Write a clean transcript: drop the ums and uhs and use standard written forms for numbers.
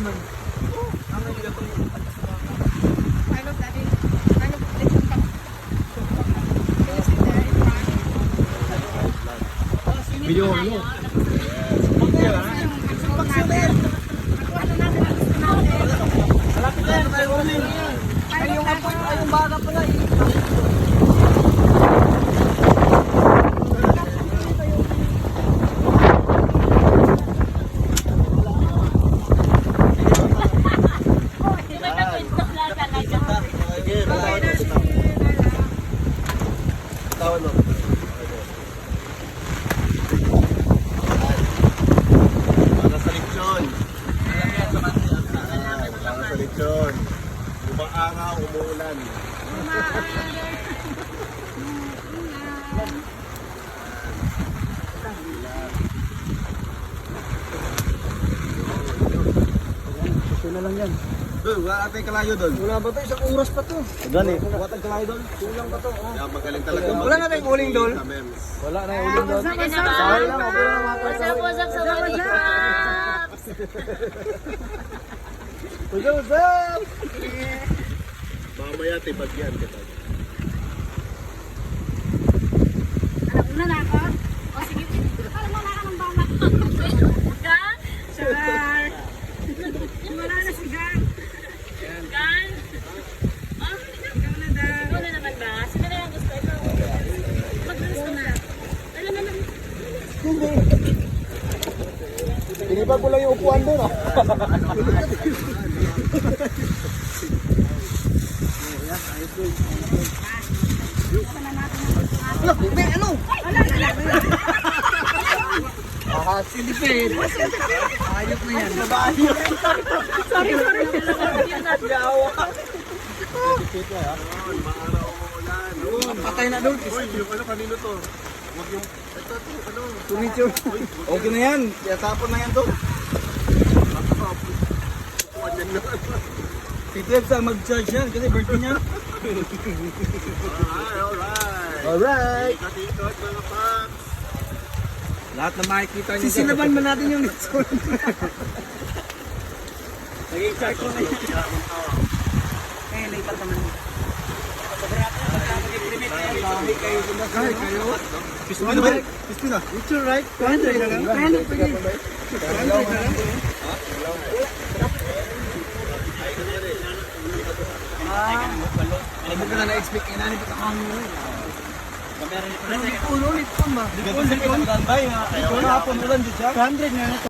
man. Ang nila to yung Pilot daddy. Pilot listen ka. Can you sit there in front? video ano? Malapit na yan, tayo ulit. Ay, yung baga pala eh. Tawan mo. Para sa lechon. Para sa lechon. Umaaraw, umuulan. Ito na lang yan. Doon, wala tayong kalayo doon. Wala ba ito? Isang oras pa to. Gani. Wala tayong kalayo doon. Kulang pa to. Yeah, magaling talaga. Wala na tayong uling doon. Wala na yung uling doon. What's up? Saway lang. Okay lang mga What's up? What's up? What's up? Mamaya tibagyan kita. Anak, una na ako? O sige, parang wala ka ng bala. Gang? Char! Wala na si Gang. Gang? Oh, ikaw na daw. Ikaw na naman ba? Sino na yung gusto ito? Mag-gusto na. Alam na lang. Tinibag ko lang yung upuan doon. Ano? May ano? Ahas. Hindi pwede. Ayok na yan. Sorry. Gawa. Maaraw mo ulan. Patay na doon. Uy, yung ano kanino to? Huwag yung... Ito, ano? Tumityo. Okay na yan. Tapon na yan to. Huwag yan naman. Si Trev saan mag-charge yan kasi birthday niya. Alright. Ikot-ikot mga paks. Lahat na makikita niyo. Sisinaban ba natin yung lechon? Naging charge ko na yan. Eh, lipat naman. Kahit kayo. Pispina ba? Pispina. It's alright. 200 na lang. 200 pwede. 200 na lang. Hindi ko na na-expect. Inanip at ako ang ulit pa ba? Ulit pa ba? Ulit pa ba? Ulit pa ba? 200 na lang.